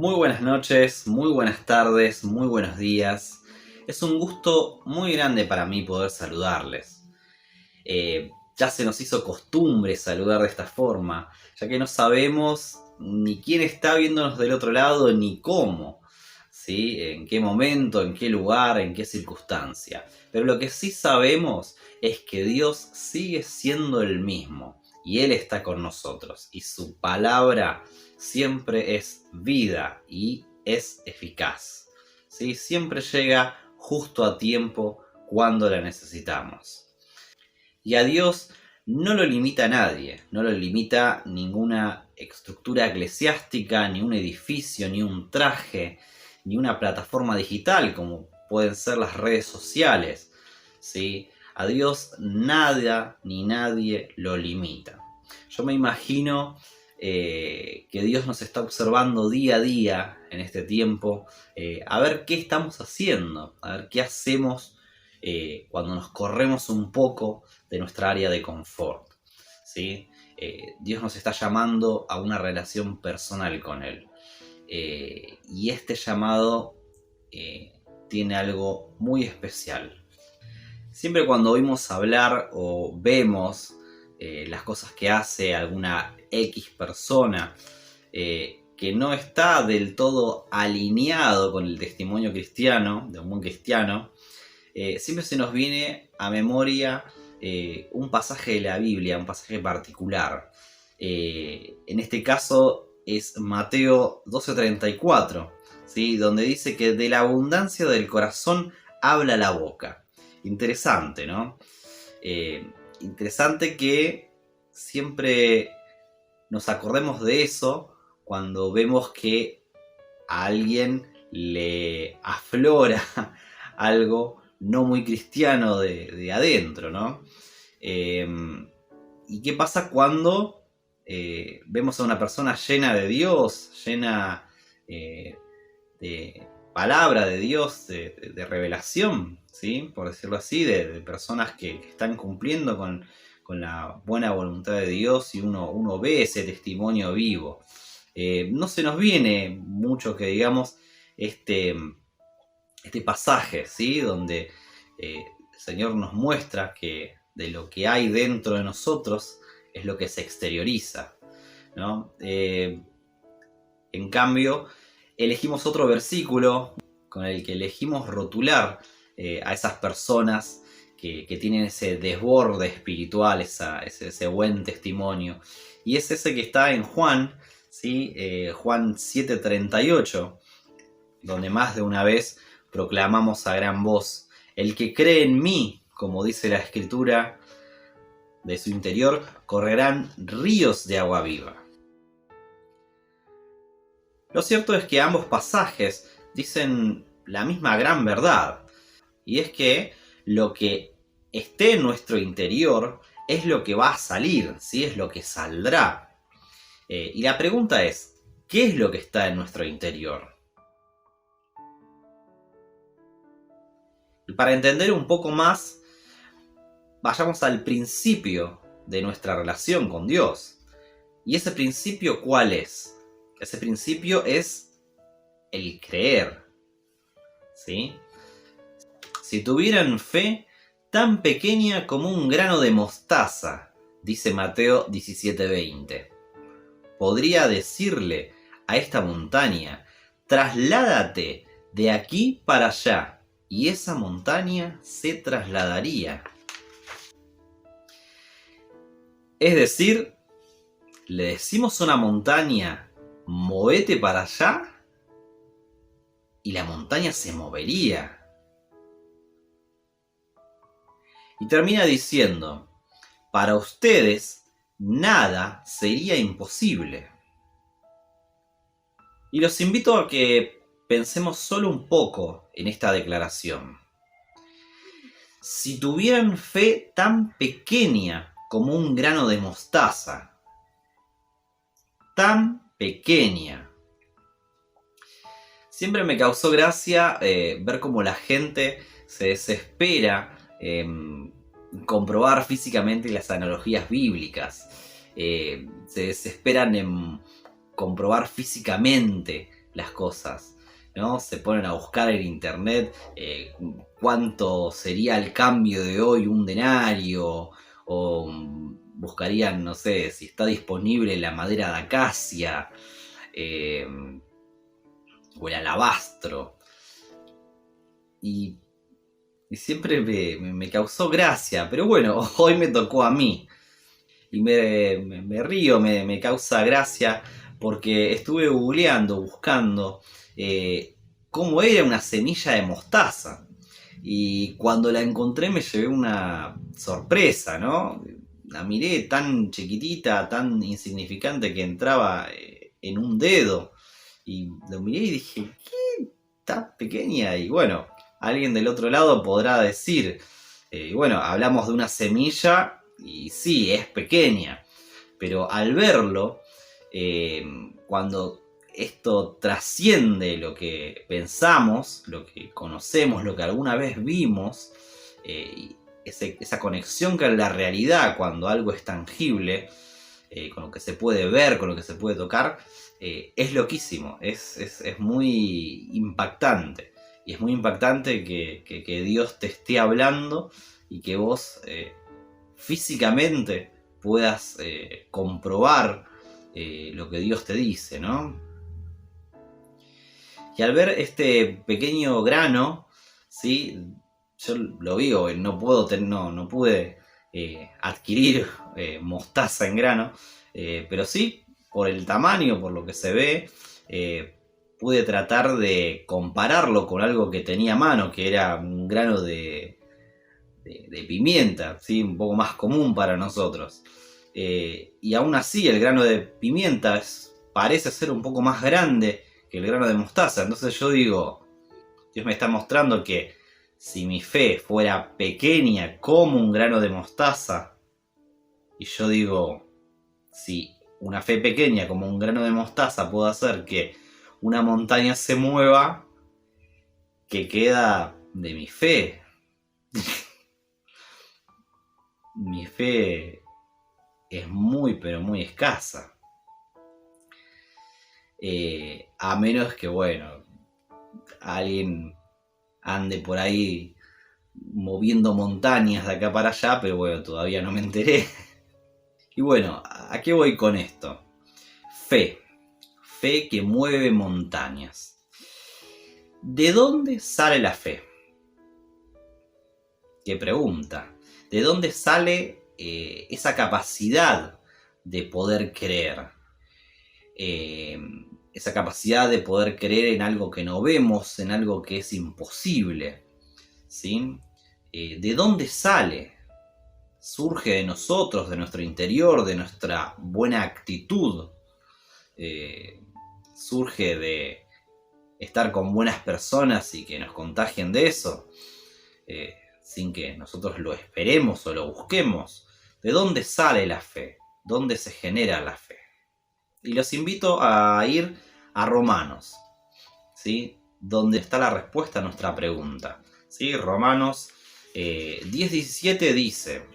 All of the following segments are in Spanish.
Muy buenas noches, muy buenas tardes, muy buenos días. Es un gusto muy grande para mí poder saludarles. Ya se nos hizo costumbre saludar de esta forma, ya que no sabemos ni quién está viéndonos del otro lado ni cómo, ¿sí? En qué momento, en qué lugar, en qué circunstancia. Pero lo que sí sabemos es que Dios sigue siendo el mismo y Él está con nosotros y su palabra siempre es vida y es eficaz, ¿sí? Siempre llega justo a tiempo cuando la necesitamos. Y a Dios no lo limita nadie, no lo limita ninguna estructura eclesiástica, ni un edificio, ni un traje, ni una plataforma digital como pueden ser las redes sociales, ¿sí? A Dios nada ni nadie lo limita. Yo me imagino que Dios nos está observando día a día en este tiempo, a ver qué estamos haciendo, a ver qué hacemos cuando nos corremos un poco de nuestra área de confort, ¿sí? Dios nos está llamando a una relación personal con Él. Y este llamado tiene algo muy especial. Siempre cuando oímos hablar o vemos las cosas que hace alguna X persona que no está del todo alineado con el testimonio cristiano, de un buen cristiano, siempre se nos viene a memoria un pasaje de la Biblia, un pasaje particular. En este caso es Mateo 12:34, ¿sí? Donde dice que de la abundancia del corazón habla la boca. Interesante, ¿no? Interesante que siempre nos acordemos de eso cuando vemos que a alguien le aflora algo no muy cristiano de adentro, ¿no? ¿Y qué pasa cuando vemos a una persona llena de Dios, llena de palabra de Dios, de revelación, ¿sí? Por decirlo así, de personas que están cumpliendo con la buena voluntad de Dios y uno ve ese testimonio vivo? No se nos viene mucho que digamos este pasaje, ¿sí? Donde el Señor nos muestra que de lo que hay dentro de nosotros es lo que se exterioriza, ¿no? En cambio, elegimos otro versículo con el que elegimos rotular a esas personas que tienen ese desborde espiritual, ese buen testimonio. Y es ese que está en Juan, ¿sí? Juan 7:38, donde más de una vez proclamamos a gran voz: el que cree en mí, como dice la Escritura, de su interior correrán ríos de agua viva. Lo cierto es que ambos pasajes dicen la misma gran verdad, y es que lo que esté en nuestro interior es lo que va a salir, ¿sí? Es lo que saldrá. Y la pregunta es, ¿qué es lo que está en nuestro interior? Y para entender un poco más, vayamos al principio de nuestra relación con Dios. ¿Y ese principio cuál es? Ese principio es el creer, ¿sí? Si tuvieran fe tan pequeña como un grano de mostaza, dice Mateo 17:20, podría decirle a esta montaña: trasládate de aquí para allá, y esa montaña se trasladaría. Es decir, le decimos a una montaña: movete para allá, y la montaña se movería. Y termina diciendo: para ustedes nada sería imposible. Y los invito a que pensemos solo un poco en esta declaración. Si tuvieran fe tan pequeña como un grano de mostaza, tan pequeña. Siempre me causó gracia ver cómo la gente se desespera en comprobar físicamente las analogías bíblicas. Se desesperan en comprobar físicamente las cosas, ¿no? Se ponen a buscar en internet cuánto sería el cambio de hoy un denario, o buscarían, no sé, si está disponible la madera de acacia, eh, o el alabastro. Y siempre me causó gracia, pero bueno, hoy me tocó a mí. Y me río, me causa gracia, porque estuve googleando, buscando cómo era una semilla de mostaza. Y cuando la encontré me llevé una sorpresa, ¿no? La miré tan chiquitita, tan insignificante que entraba en un dedo. Y lo miré y dije, ¿qué? Está pequeña. Y bueno, alguien del otro lado podrá decir, bueno, hablamos de una semilla y sí, es pequeña. Pero al verlo, cuando esto trasciende lo que pensamos, lo que conocemos, lo que alguna vez vimos, esa conexión con la realidad, cuando algo es tangible, con lo que se puede ver, con lo que se puede tocar, es loquísimo, es muy impactante. Y es muy impactante que Dios te esté hablando y que vos físicamente puedas comprobar lo que Dios te dice, ¿no? Y al ver este pequeño grano, ¿sí? Yo lo digo, no pude adquirir mostaza en grano, pero sí, por el tamaño, por lo que se ve, pude tratar de compararlo con algo que tenía a mano, que era un grano de pimienta, ¿sí? Un poco más común para nosotros. Y aún así el grano de pimienta parece ser un poco más grande que el grano de mostaza. Entonces yo digo, Dios me está mostrando que si mi fe fuera pequeña como un grano de mostaza, y yo digo, si una fe pequeña como un grano de mostaza puede hacer que una montaña se mueva, ¿qué queda de mi fe? Mi fe es muy, pero muy escasa. A menos que, bueno, alguien ande por ahí moviendo montañas de acá para allá, pero bueno, todavía no me enteré. Y bueno, ¿a qué voy con esto? Fe. Fe que mueve montañas. ¿De dónde sale la fe? ¿Qué pregunta? ¿De dónde sale esa capacidad de poder creer? Esa capacidad de poder creer en algo que no vemos, en algo que es imposible, ¿sí? ¿De dónde sale? Surge de nosotros, de nuestro interior, de nuestra buena actitud. Surge de estar con buenas personas y que nos contagien de eso, sin que nosotros lo esperemos o lo busquemos. ¿De dónde sale la fe? ¿Dónde se genera la fe? Y los invito a ir a Romanos, ¿sí? Donde está la respuesta a nuestra pregunta, ¿sí? Romanos 10:17 dice: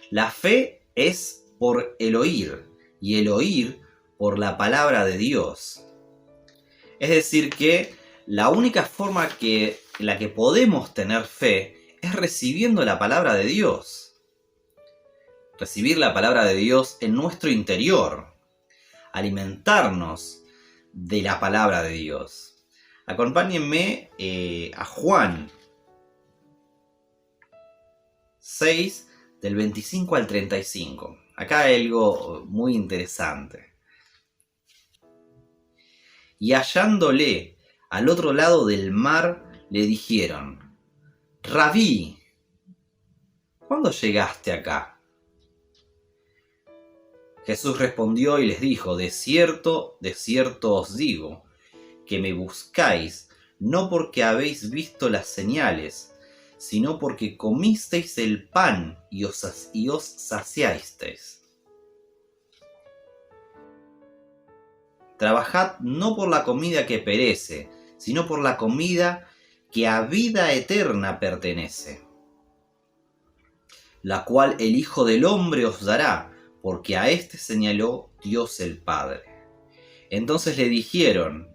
la fe es por el oír, y el oír por la palabra de Dios. Es decir que la única forma en la que podemos tener fe es recibiendo la palabra de Dios. Recibir la palabra de Dios en nuestro interior. Alimentarnos de la palabra de Dios. Acompáñenme a Juan 6, del 25 al 35. Acá hay algo muy interesante. Y hallándole al otro lado del mar, le dijeron: Rabí, ¿cuándo llegaste acá? Jesús respondió y les dijo: de cierto os digo, que me buscáis, no porque habéis visto las señales, sino porque comisteis el pan y os saciasteis. Trabajad no por la comida que perece, sino por la comida que a vida eterna pertenece, la cual el Hijo del Hombre os dará, porque a éste señaló Dios el Padre. Entonces le dijeron: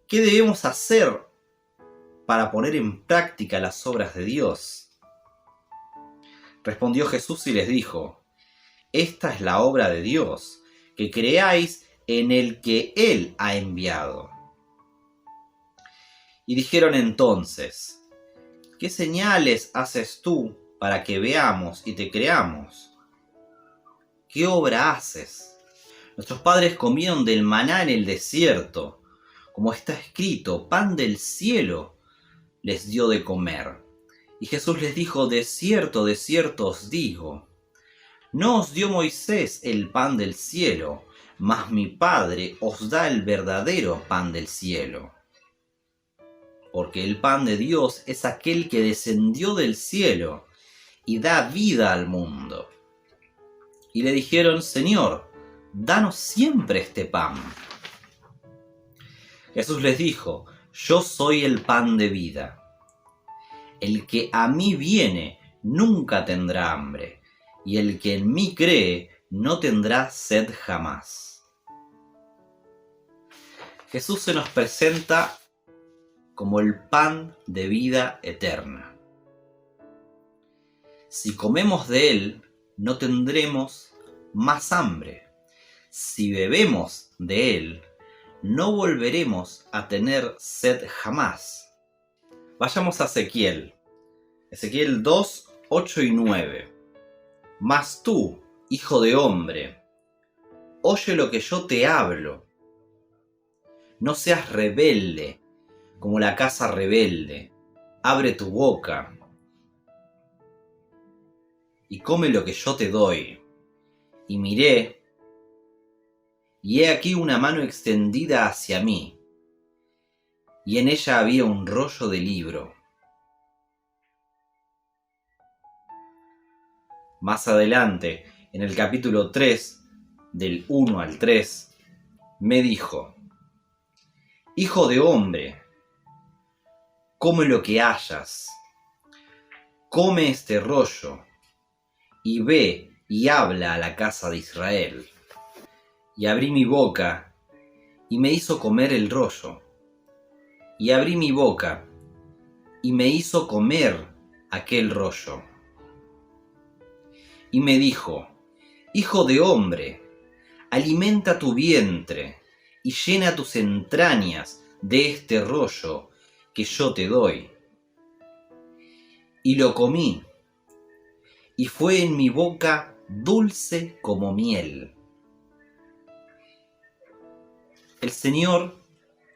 ¿qué debemos hacer para poner en práctica las obras de Dios? Respondió Jesús y les dijo: esta es la obra de Dios, que creáis en el que Él ha enviado. Y dijeron entonces: ¿qué señales haces tú para que veamos y te creamos? ¿Qué obra haces? Nuestros padres comieron del maná en el desierto, como está escrito: pan del cielo les dio de comer. Y Jesús les dijo: de cierto os digo, no os dio Moisés el pan del cielo, mas mi Padre os da el verdadero pan del cielo. Porque el pan de Dios es aquel que descendió del cielo y da vida al mundo. Y le dijeron: Señor, danos siempre este pan. Jesús les dijo: yo soy el pan de vida. El que a mí viene nunca tendrá hambre, y el que en mí cree no tendrá sed jamás. Jesús se nos presenta como el pan de vida eterna. Si comemos de él, no tendremos más hambre. Si bebemos de él, no volveremos a tener sed jamás. Vayamos a Ezequiel. Ezequiel 2, 8 y 9. Mas tú, hijo de hombre, oye lo que yo te hablo. No seas rebelde como la casa rebelde. Abre tu boca y come lo que yo te doy. Y miré, y he aquí una mano extendida hacia mí, y en ella había un rollo de libro. Más adelante, en el capítulo 3, del 1 al 3, me dijo: hijo de hombre, come lo que hayas, come este rollo, y ve y habla a la casa de Israel. Y abrí mi boca, y me hizo comer el rollo. Y abrí mi boca, y me hizo comer aquel rollo. Y me dijo: hijo de hombre, alimenta tu vientre, y llena tus entrañas de este rollo que yo te doy. Y lo comí, y fue en mi boca dulce como miel. El Señor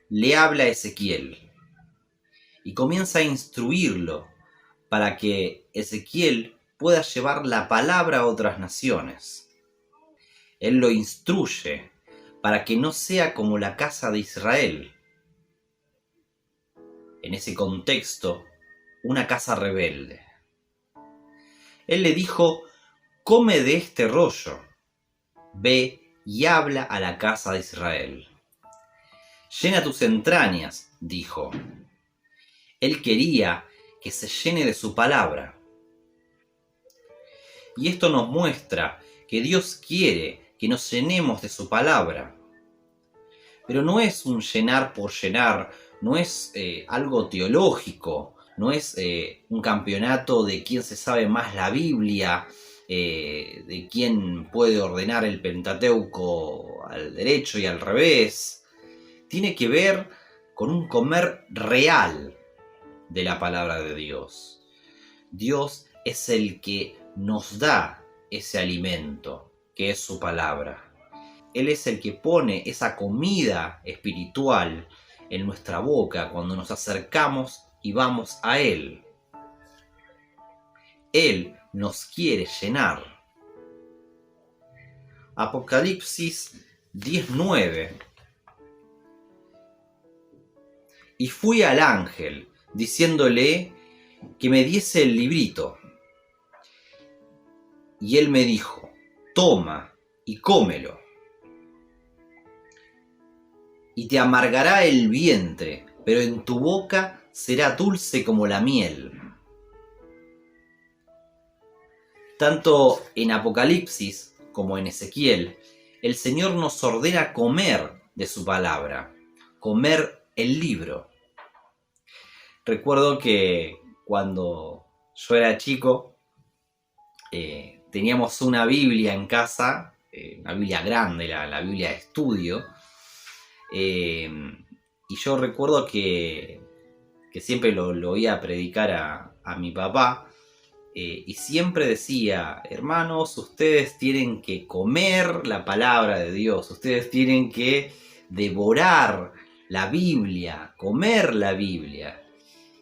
le habla a Ezequiel y comienza a instruirlo para que Ezequiel pueda llevar la palabra a otras naciones. Él lo instruye para que no sea como la casa de Israel. En ese contexto, una casa rebelde. Él le dijo: come de este rollo, ve y habla a la casa de Israel. Llena tus entrañas, dijo. Él quería que se llene de su palabra. Y esto nos muestra que Dios quiere que nos llenemos de su palabra. Pero no es un llenar por llenar, no es algo teológico, no es un campeonato de quién se sabe más la Biblia, de quién puede ordenar el Pentateuco al derecho y al revés. Tiene que ver con un comer real de la palabra de Dios. Dios es el que nos da ese alimento, que es su palabra. Él es el que pone esa comida espiritual en nuestra boca cuando nos acercamos y vamos a Él. Él nos quiere llenar. Apocalipsis 10:9. Y fui al ángel, diciéndole que me diese el librito. Y él me dijo: toma y cómelo. Y te amargará el vientre, pero en tu boca será dulce como la miel. Tanto en Apocalipsis como en Ezequiel, el Señor nos ordena comer de su palabra, comer el libro. Recuerdo que cuando yo era chico, teníamos una Biblia en casa, una Biblia grande, la Biblia de estudio, y yo recuerdo que siempre lo oía predicar a mi papá, y siempre decía: hermanos, ustedes tienen que comer la palabra de Dios, ustedes tienen que devorar la Biblia, comer la Biblia.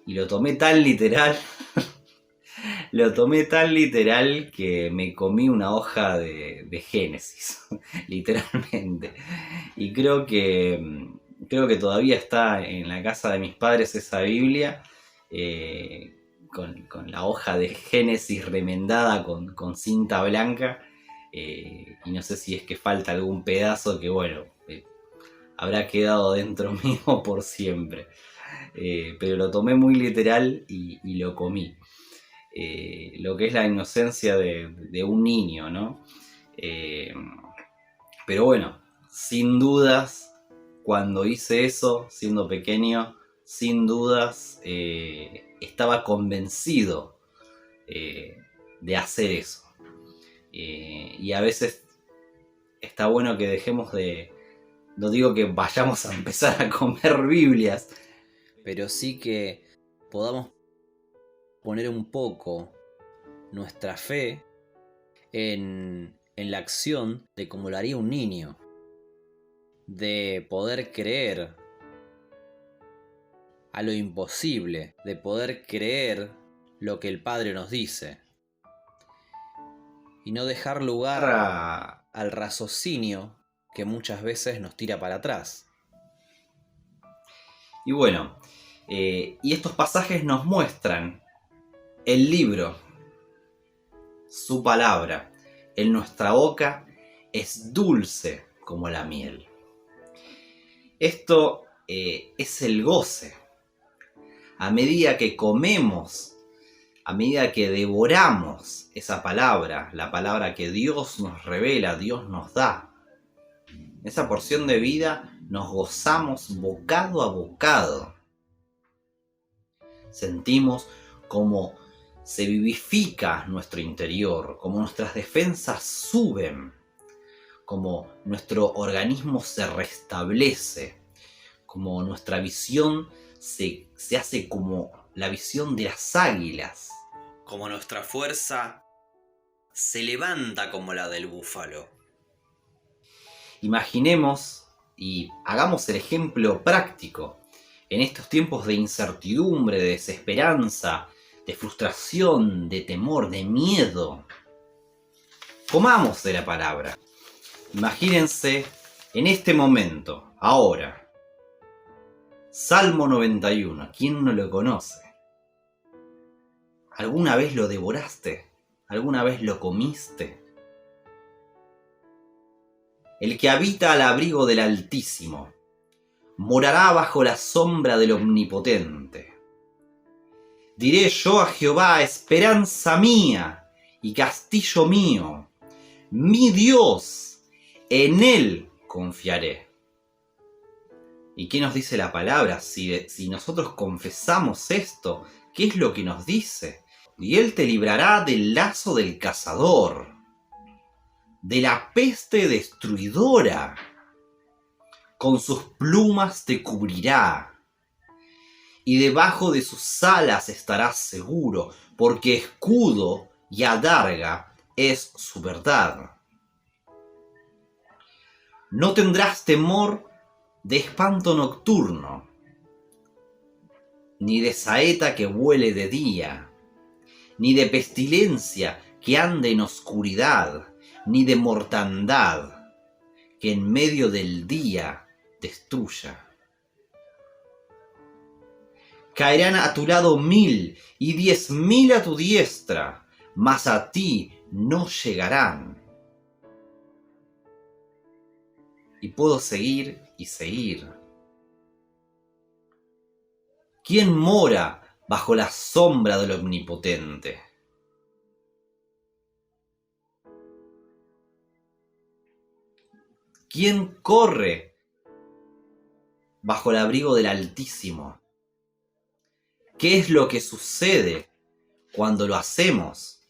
Y lo tomé tan literal, que me comí una hoja de Génesis, literalmente. Y creo que todavía está en la casa de mis padres esa Biblia, con la hoja de Génesis remendada con cinta blanca, y no sé si es que falta algún pedazo que, bueno, habrá quedado dentro mío por siempre. Pero lo tomé muy literal y lo comí. Lo que es la inocencia de un niño, ¿no? Pero bueno, sin dudas, cuando hice eso, siendo pequeño, sin dudas estaba convencido de hacer eso. Y a veces está bueno que dejemos no digo que vayamos a empezar a comer Biblias, pero sí que podamos poner un poco nuestra fe en la acción de como lo haría un niño, de poder creer a lo imposible, de poder creer lo que el Padre nos dice y no dejar lugar al raciocinio que muchas veces nos tira para atrás. Y bueno, y estos pasajes nos muestran el libro, su palabra, en nuestra boca es dulce como la miel. Esto es el goce. A medida que comemos, a medida que devoramos esa palabra, la palabra que Dios nos revela, Dios nos da, esa porción de vida nos gozamos bocado a bocado. Sentimos como se vivifica nuestro interior, como nuestras defensas suben, como nuestro organismo se restablece, como nuestra visión se hace como la visión de las águilas, como nuestra fuerza se levanta como la del búfalo. Imaginemos y hagamos el ejemplo práctico en estos tiempos de incertidumbre, de desesperanza, de frustración, de temor, de miedo. Comamos de la palabra. Imagínense en este momento, ahora. Salmo 91, ¿quién no lo conoce? ¿Alguna vez lo devoraste? ¿Alguna vez lo comiste? El que habita al abrigo del Altísimo morará bajo la sombra del Omnipotente. Diré yo a Jehová, esperanza mía y castillo mío, mi Dios, en él confiaré. ¿Y qué nos dice la palabra? Si nosotros confesamos esto, ¿qué es lo que nos dice? Y él te librará del lazo del cazador, de la peste destruidora. Con sus plumas te cubrirá, y debajo de sus alas estarás seguro, porque escudo y adarga es su verdad. No tendrás temor de espanto nocturno, ni de saeta que vuele de día, ni de pestilencia que ande en oscuridad, ni de mortandad que en medio del día destruya. Caerán a tu lado 1000 y 10.000 a tu diestra, mas a ti no llegarán. Y puedo seguir y seguir. ¿Quién mora bajo la sombra del Omnipotente? ¿Quién corre bajo el abrigo del Altísimo? ¿Qué es lo que sucede cuando lo hacemos?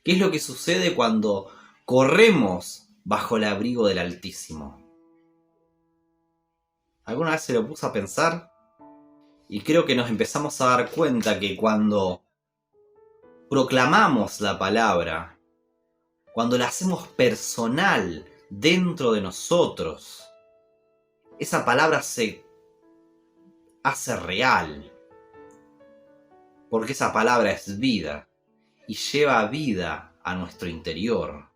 ¿Qué es lo que sucede cuando corremos bajo el abrigo del Altísimo? ¿Alguna vez se lo puso a pensar? Y creo que nos empezamos a dar cuenta que cuando proclamamos la palabra, cuando la hacemos personal dentro de nosotros, esa palabra se hace real. Porque esa palabra es vida y lleva vida a nuestro interior.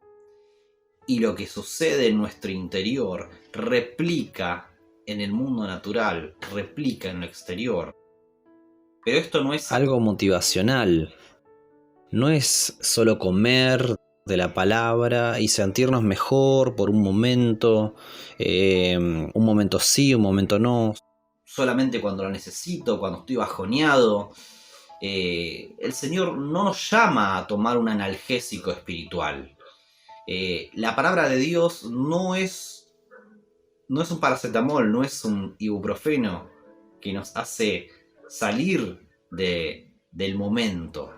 Y lo que sucede en nuestro interior replica en el mundo natural, replica en lo exterior. Pero esto no es algo motivacional. No es solo comer de la palabra y sentirnos mejor por un momento sí, un momento no. Solamente cuando lo necesito, cuando estoy bajoneado. El Señor no nos llama a tomar un analgésico espiritual. La palabra de Dios no es un paracetamol, no es un ibuprofeno que nos hace salir del momento.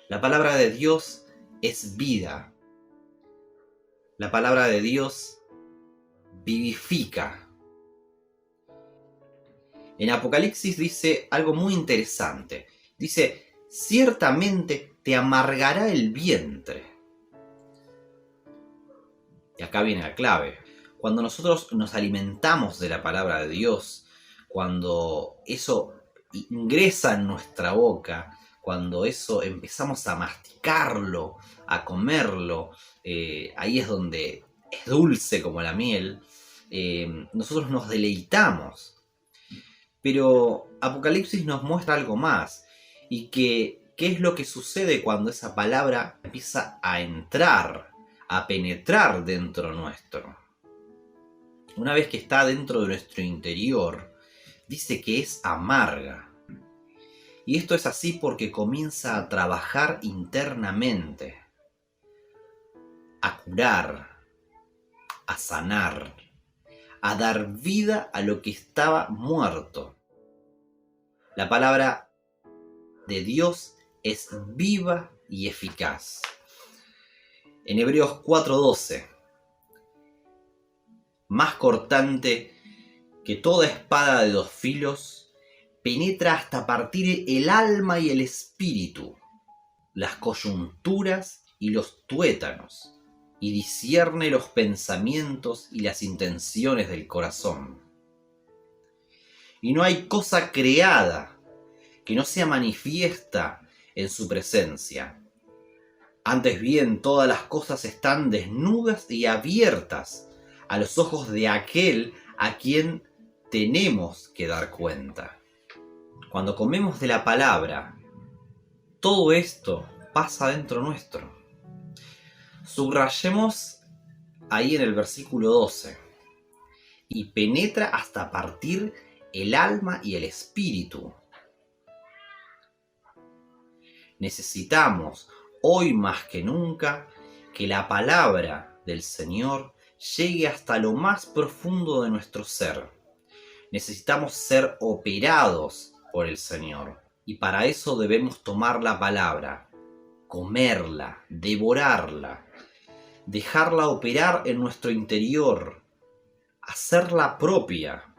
La palabra de Dios es vida. La palabra de Dios vivifica. En Apocalipsis dice algo muy interesante. Dice, ciertamente te amargará el vientre. Y acá viene la clave. Cuando nosotros nos alimentamos de la palabra de Dios, cuando eso ingresa en nuestra boca, cuando eso empezamos a masticarlo, a comerlo, ahí es donde es dulce como la miel, nosotros nos deleitamos. Pero Apocalipsis nos muestra algo más. Y qué es lo que sucede cuando esa palabra empieza a entrar, a penetrar dentro nuestro. Una vez que está dentro de nuestro interior, dice que es amarga. Y esto es así porque comienza a trabajar internamente, a curar, a sanar, a dar vida a lo que estaba muerto. La palabra de Dios es viva y eficaz. En Hebreos 4:12, más cortante que toda espada de dos filos, penetra hasta partir el alma y el espíritu, las coyunturas y los tuétanos, y discierne los pensamientos y las intenciones del corazón. Y no hay cosa creada que no sea manifiesta en su presencia. Antes bien, todas las cosas están desnudas y abiertas a los ojos de aquel a quien tenemos que dar cuenta. Cuando comemos de la palabra, todo esto pasa dentro nuestro. Subrayemos ahí en el versículo 12. Y penetra hasta partir el alma y el espíritu. Necesitamos, hoy más que nunca, que la palabra del Señor llegue hasta lo más profundo de nuestro ser. Necesitamos ser operados por el Señor. Y para eso debemos tomar la palabra, comerla, devorarla, dejarla operar en nuestro interior, hacerla propia.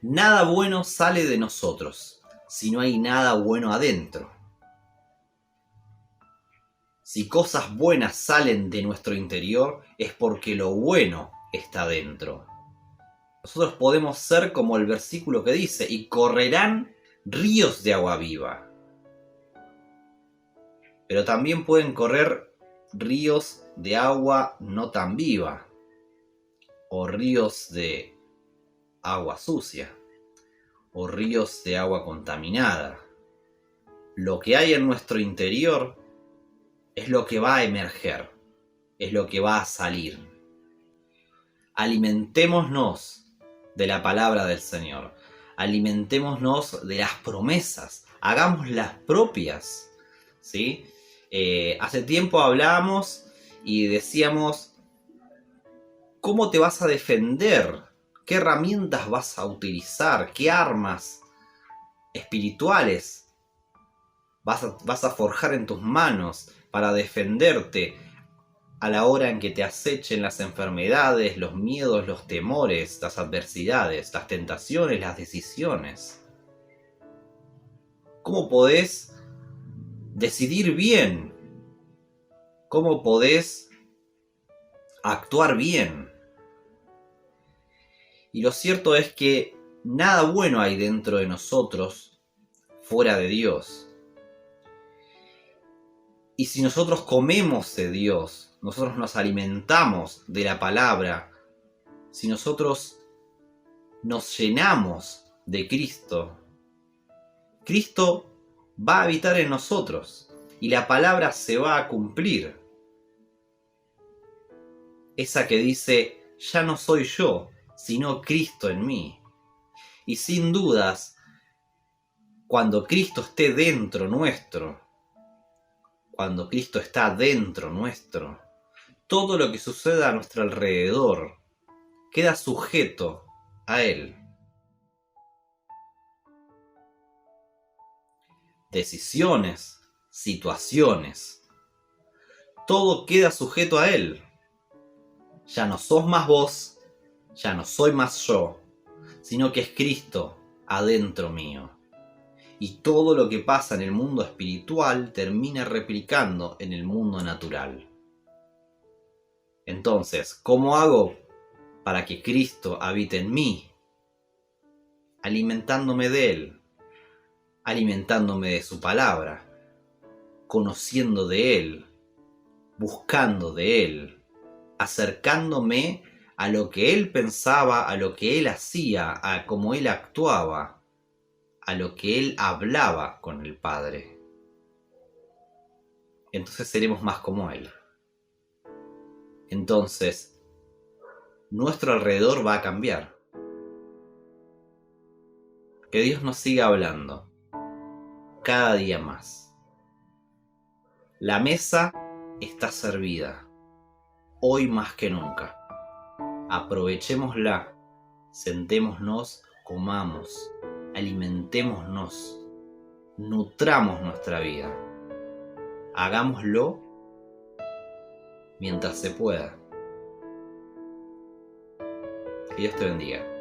Nada bueno sale de nosotros si no hay nada bueno adentro. Si cosas buenas salen de nuestro interior es porque lo bueno está dentro. Nosotros podemos ser como el versículo que dice, y correrán ríos de agua viva. Pero también pueden correr ríos de agua no tan viva, o ríos de agua sucia, o ríos de agua contaminada. Lo que hay en nuestro interior es lo que va a emerger, es lo que va a salir. Alimentémonos de la palabra del Señor, alimentémonos de las promesas, hagámoslas propias, ¿sí? Hace tiempo hablábamos y decíamos ¿Cómo te vas a defender? ¿Qué herramientas vas a utilizar? ¿Qué armas espirituales vas a forjar en tus manos para defenderte a la hora en que te acechen las enfermedades, los miedos, los temores, las adversidades, las tentaciones, las decisiones? ¿Cómo podés decidir bien? ¿Cómo podés actuar bien? Y lo cierto es que nada bueno hay dentro de nosotros fuera de Dios. Y si nosotros comemos de Dios, nosotros nos alimentamos de la palabra, si nosotros nos llenamos de Cristo, Cristo va a habitar en nosotros y la palabra se va a cumplir. Esa que dice, ya no soy yo, sino Cristo en mí. Y sin dudas, cuando Cristo esté dentro nuestro, cuando Cristo está dentro nuestro, todo lo que suceda a nuestro alrededor queda sujeto a Él. Decisiones, situaciones, todo queda sujeto a Él. Ya no sos más vos, ya no soy más yo, sino que es Cristo adentro mío. Y todo lo que pasa en el mundo espiritual termina replicando en el mundo natural. Entonces, ¿cómo hago para que Cristo habite en mí? Alimentándome de Él, alimentándome de su palabra, conociendo de Él, buscando de Él, acercándome a lo que Él pensaba, a lo que Él hacía, a cómo Él actuaba, a lo que Él hablaba con el Padre. Entonces seremos más como Él. Entonces, nuestro alrededor va a cambiar. Que Dios nos siga hablando cada día más. La mesa está servida, hoy más que nunca. Aprovechémosla, sentémonos, comamos, alimentémonos, nutramos nuestra vida. Hagámoslo mientras se pueda. Que Dios te bendiga.